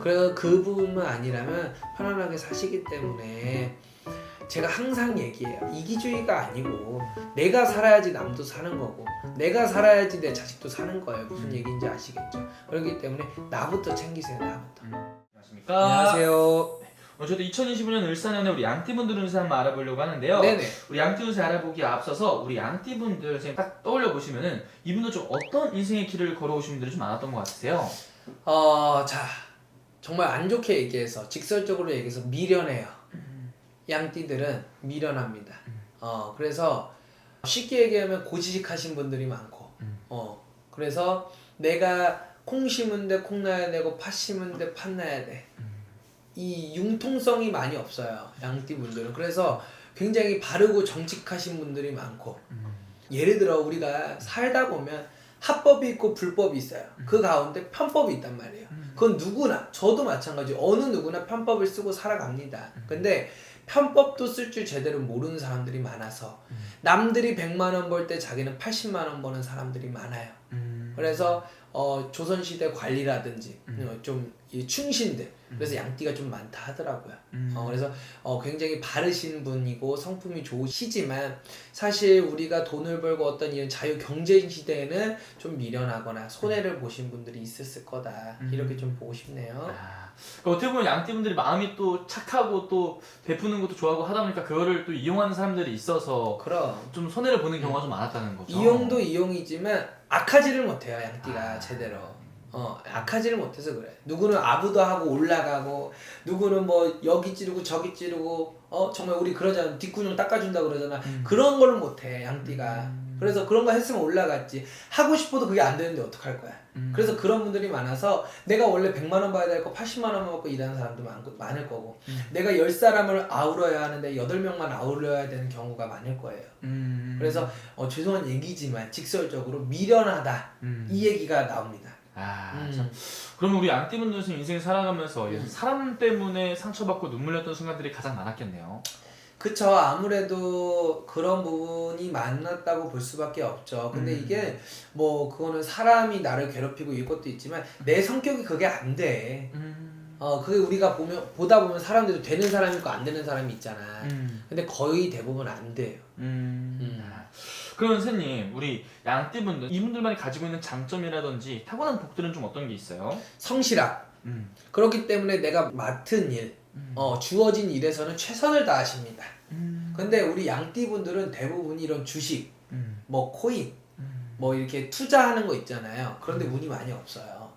그래서 그 부분만 아니라면 편안하게 사시기 때문에 제가 항상 얘기해요. 이기주의가 아니고 내가 살아야지 남도 사는 거고 내가 살아야지 내 자식도 사는 거예요. 무슨 얘기인지 아시겠죠? 그렇기 때문에 나부터 챙기세요. 나부터. 안녕하십니까? 안녕하세요. 저도 2025년 을사년에 우리 양띠분들 운세 한번 알아보려고 하는데요. 네네. 우리 양띠 운세 알아보기에 앞서서 우리 양띠분들 선생님 딱 떠올려 보시면은 이분들 좀 어떤 인생의 길을 걸어오신 분들이 좀 많았던 것 같으세요? 자, 정말 안 좋게 얘기해서 직설적으로 얘기해서 미련해요. 양띠들은 미련합니다. 그래서 쉽게 얘기하면 고지식하신 분들이 많고, 그래서 내가 콩 심은데 콩 나야 되고 팥 심은데 팥 나야 돼. 이 융통성이 많이 없어요. 양띠분들은. 그래서 굉장히 바르고 정직하신 분들이 많고, 예를 들어 우리가 살다 보면 합법이 있고 불법이 있어요. 그 가운데 편법이 있단 말이에요. 그건 누구나, 저도 마찬가지, 어느 누구나 편법을 쓰고 살아갑니다. 근데 편법도 쓸 줄 제대로 모르는 사람들이 많아서 남들이 100만 원 벌 때 자기는 80만 원 버는 사람들이 많아요. 그래서 조선시대 관리라든지 좀 이 충신들, 그래서 양띠가 좀 많다 하더라고요. 그래서 굉장히 바르신 분이고 성품이 좋으시지만 사실 우리가 돈을 벌고 어떤 이런 자유 경제인 시대에는 좀 미련하거나 손해를 보신 분들이 있었을 거다. 이렇게 좀 보고 싶네요. 그러니까 어떻게 보면 양띠분들이 마음이 또 착하고 또 베푸는 것도 좋아하고 하다 보니까 그거를 또 이용하는 사람들이 있어서 그럼 좀 손해를 보는 경우가 좀 많았다는 거죠. 이용도 이용이지만 악하지를 못해요. 양띠가 제대로. 악하지를 못해서 그래. 누구는 아부도 하고 올라가고, 누구는 뭐 여기 찌르고 저기 찌르고, 정말 우리 그러잖아. 뒷구녕 닦아준다 그러잖아. 그런 걸 못해 양띠가. 그래서 그런 거 했으면 올라갔지. 하고 싶어도 그게 안 되는데 어떡할 거야. 그래서 그런 분들이 많아서 내가 원래 100만 원 받아야 될 거 80만 원만 받고 일하는 사람도 많을 거고, 내가 10사람을 아우러야 하는데 8명만 아우러야 되는 경우가 많을 거예요. 그래서 죄송한 얘기지만 직설적으로 미련하다, 이 얘기가 나옵니다. 참. 그러면 우리 양띠분들 인생 살아가면서 사람 때문에 상처받고 눈물 났던 순간들이 가장 많았겠네요. 그쵸. 아무래도 그런 부분이 많았다고 볼 수밖에 없죠. 근데 이게 뭐 그거는 사람이 나를 괴롭히고 이것도 있지만 내 성격이 그게 안 돼. 그게 우리가 보다 보면 사람들도 되는 사람이 있고 안 되는 사람이 있잖아. 근데 거의 대부분 안 돼요. 그럼 선생님, 우리 양띠분들 이분들만이 가지고 있는 장점이라든지 타고난 복들은 좀 어떤 게 있어요? 성실함. 그렇기 때문에 내가 맡은 일, 주어진 일에서는 최선을 다하십니다. 근데 우리 양띠분들은 대부분 이런 주식, 뭐 코인, 뭐 이렇게 투자하는 거 있잖아요. 그런데 운이 많이 없어요.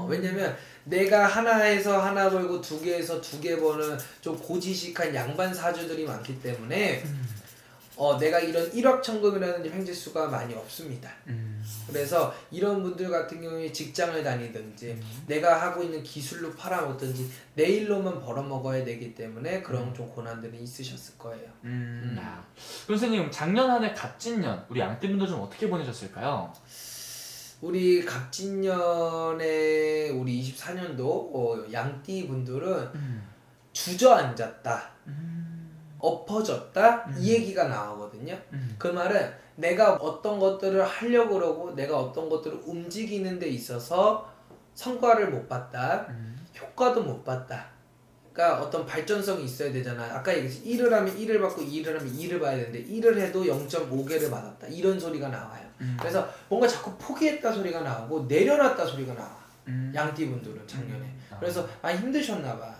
왜냐면 내가 하나에서 하나 벌고 두 개에서 두 개 버는 좀 고지식한 양반 사주들이 많기 때문에 내가 이런 일확천금이라든지 횡재수가 많이 없습니다. 그래서 이런 분들 같은 경우에 직장을 다니든지 내가 하고 있는 기술로 팔아먹든지 내 일로만 벌어먹어야 되기 때문에 그런 좀 고난들이 있으셨을 거예요. 그럼 선생님, 작년 한 해 갑진년 우리 양띠분들 좀 어떻게 보내셨을까요? 우리 갑진년에 우리 24년도 양띠 분들은 주저앉았다, 엎어졌다, 이 얘기가 나오거든요. 그 말은 내가 어떤 것들을 하려고 그러고 내가 어떤 것들을 움직이는 데 있어서 성과를 못 봤다, 효과도 못 봤다. 그러니까 어떤 발전성이 있어야 되잖아. 아까 얘기했지. 일을 하면 일을 받고 일을 하면 일을 봐야 되는데 일을 해도 0.5개를 받았다, 이런 소리가 나와요. 그래서 뭔가 자꾸 포기했다 소리가 나오고 내려놨다 소리가 나와. 양띠분들은 작년에. 그래서 많이 힘드셨나 봐.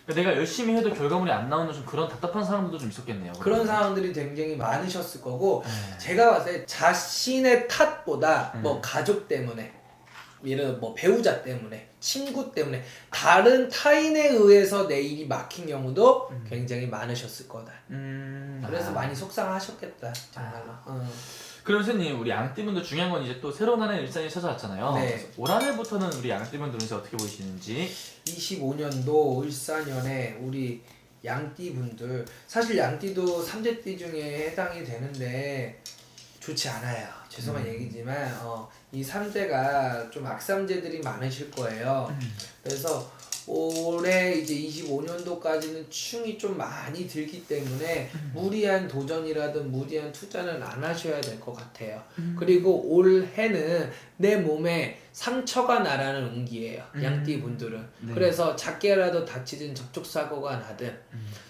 내가 열심히 해도 결과물이 안 나오는 좀 그런 답답한 사람들도 좀 있었겠네요. 그런 상황들이 굉장히 많으셨을 거고, 제가 봤을 때 자신의 탓보다 뭐 가족 때문에, 예를 들어 뭐 배우자 때문에, 친구 때문에, 다른 타인에 의해서 내 일이 막힌 경우도 굉장히 많으셨을 거다. 그래서 많이 속상하셨겠다, 정말로. 그럼 선생님, 우리 양띠분들 중요한 건 이제 또 새로운 한 해 일상이 찾아왔잖아요. 네. 그래서 올 한 해부터는 우리 양띠분들은 이제 어떻게 보이시는지. 25년도 을사년에 우리 양띠분들, 사실 양띠도 삼재띠 중에 해당이 되는데 좋지 않아요. 죄송한 얘기지만 이 삼재가 좀 악삼재들이 많으실 거예요. 그래서 올해 이제 25년도까지는 충이 좀 많이 들기 때문에 무리한 도전이라든 무리한 투자는 안 하셔야 될 것 같아요. 그리고 올해는 내 몸에 상처가 나라는 운기예요. 양띠 분들은. 네. 그래서 작게라도 다치든 접촉사고가 나든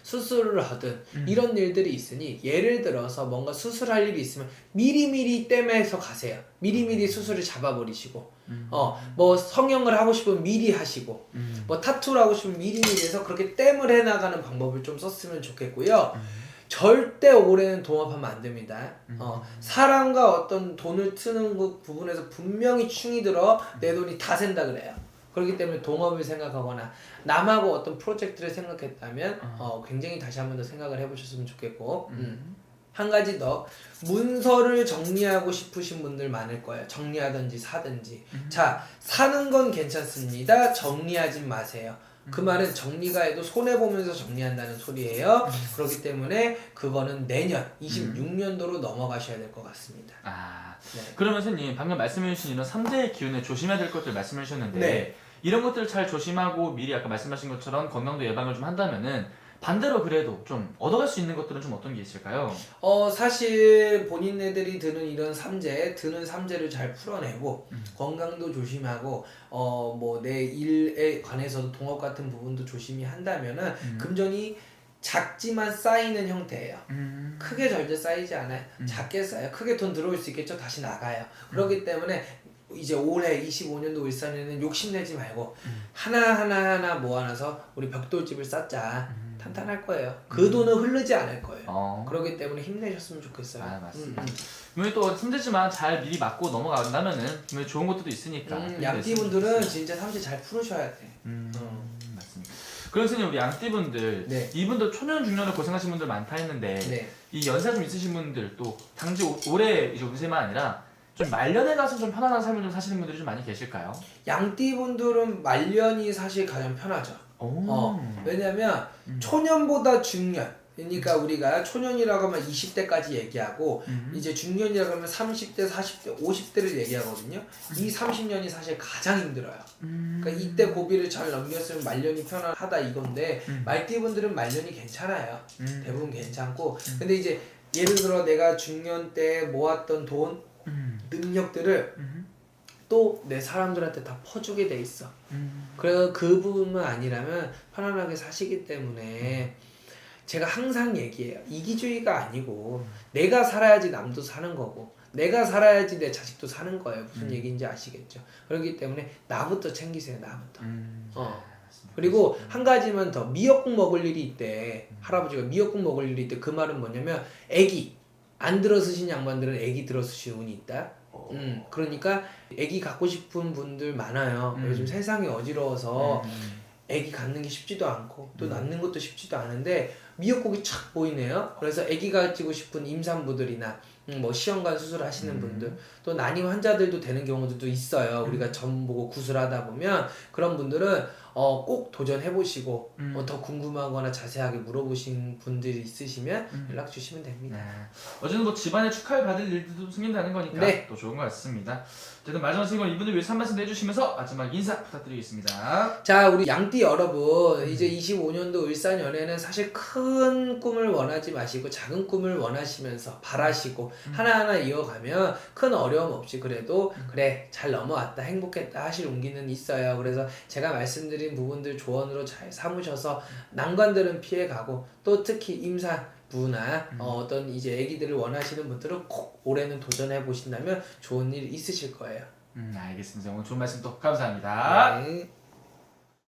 수술을 하든 이런 일들이 있으니 예를 들어서 뭔가 수술할 일이 있으면 미리미리 땜해서 가세요. 미리미리 수술을 잡아버리시고 뭐 성형을 하고 싶으면 미리 하시고 뭐 타투를 하고 싶으면 미리미리 해서 그렇게 땜을 해나가는 방법을 좀 썼으면 좋겠고요. 절대 올해는 동업하면 안 됩니다. 사람과 어떤 돈을 트는 그 부분에서 분명히 충이 들어 내 돈이 다 샌다 그래요. 그렇기 때문에 동업을 생각하거나 남하고 어떤 프로젝트를 생각했다면 굉장히 다시 한 번 더 생각을 해보셨으면 좋겠고 한 가지 더 문서를 정리하고 싶으신 분들 많을 거예요. 정리하든지 사든지. 자, 사는 건 괜찮습니다. 정리하지 마세요. 그 말은 정리가 해도 손해보면서 정리한다는 소리예요. 그렇기 때문에 그거는 내년 26년도로 넘어가셔야 될 것 같습니다. 네. 그러면 선생님 방금 말씀해주신 이런 3대의 기운에 조심해야 될 것들 말씀해주셨는데 네. 이런 것들을 잘 조심하고 미리 아까 말씀하신 것처럼 건강도 예방을 좀 한다면은 반대로 그래도 좀 얻어갈 수 있는 것들은 좀 어떤 게 있을까요? 사실 본인네들이 드는 이런 삼재, 드는 삼재를 잘 풀어내고 건강도 조심하고 뭐 내 일에 관해서도 동업 같은 부분도 조심히 한다면은 금전이 작지만 쌓이는 형태예요. 크게 절대 쌓이지 않아요. 작게 쌓여요. 크게 돈 들어올 수 있겠죠. 다시 나가요. 그렇기 때문에 이제 올해 25년도 울산에는 욕심내지 말고 하나 모아놔서 우리 벽돌집을 쌓자. 탄탄할 거예요. 그 돈은 흐르지 않을 거예요. 그렇기 때문에 힘내셨으면 좋겠어요. 맞습니다. 분명히 또 삼재지만 잘 미리 맞고 넘어간다면은 분명히 좋은 것들도 있으니까. 양띠분들은 진짜 삼재 잘 풀으셔야 돼. 맞습니다. 그럼 선생님 우리 양띠분들 네. 이분들 초년 중년을 고생하신 분들 많다 했는데 네. 이 연세 좀 있으신 분들 또 당시 올해 이제 운세만 아니라 좀 말년에 가서 좀 편안한 삶을 좀 사시는 분들이 좀 많이 계실까요? 양띠분들은 말년이 사실 가장 편하죠. 왜냐면 초년보다 중년. 그러니까 우리가 초년이라고 하면 20대까지 얘기하고 이제 중년이라고 하면 30대, 40대, 50대를 얘기하거든요. 이 30년이 사실 가장 힘들어요. 그러니까 이때 고비를 잘 넘겼으면 말년이 편안하다 이건데 말띠분들은 말년이 괜찮아요. 대부분 괜찮고 근데 이제 예를 들어 내가 중년 때 모았던 돈, 능력들을 또 내 사람들한테 다 퍼주게 돼 있어. 그래서 그 부분만 아니라면 편안하게 사시기 때문에 제가 항상 얘기해요. 이기주의가 아니고 내가 살아야지 남도 사는 거고 내가 살아야지 내 자식도 사는 거예요. 무슨 얘기인지 아시겠죠? 그렇기 때문에 나부터 챙기세요. 나부터. 그리고 한 가지만 더 미역국 먹을 일이 있대. 할아버지가 미역국 먹을 일이 있대. 그 말은 뭐냐면 애기 안 들어 쓰신 양반들은 애기 들어 쓰실 운이 있다. 그러니까 애기 갖고 싶은 분들 많아요. 요즘 세상이 어지러워서 애기 갖는 게 쉽지도 않고 또 낳는 것도 쉽지도 않은데 미역국이 착 보이네요. 그래서 애기 가지고 싶은 임산부들이나 뭐 시험관 수술하시는 분들 또 난임 환자들도 되는 경우들도 있어요. 우리가 점 보고 구술하다 보면 그런 분들은 꼭 도전해보시고 더 궁금하거나 자세하게 물어보신 분들이 있으시면 연락 주시면 됩니다. 어쨌든 뭐 집안에 축하를 받을 일들도 생긴다는 거니까 네. 또 좋은 것 같습니다. 어쨌든 마지막 선생님 이분들 위해서 한 말씀 해주시면서 마지막 인사 부탁드리겠습니다. 자, 우리 양띠 여러분, 이제 25년도 을사년에는 사실 큰 꿈을 원하지 마시고 작은 꿈을 원하시면서 바라시고 하나하나 이어가면 큰 어려움 없이 그래도 그래 잘 넘어왔다 행복했다 하실 운기는 있어요. 그래서 제가 말씀드린 부분들 조언으로 잘 삼으셔서 난관들은 피해가고 또 특히 임산부나 어떤 이제 아기들을 원하시는 분들은 꼭 올해는 도전해 보신다면 좋은 일 있으실 거예요. 알겠습니다. 오늘 좋은 말씀 또 감사합니다. 네.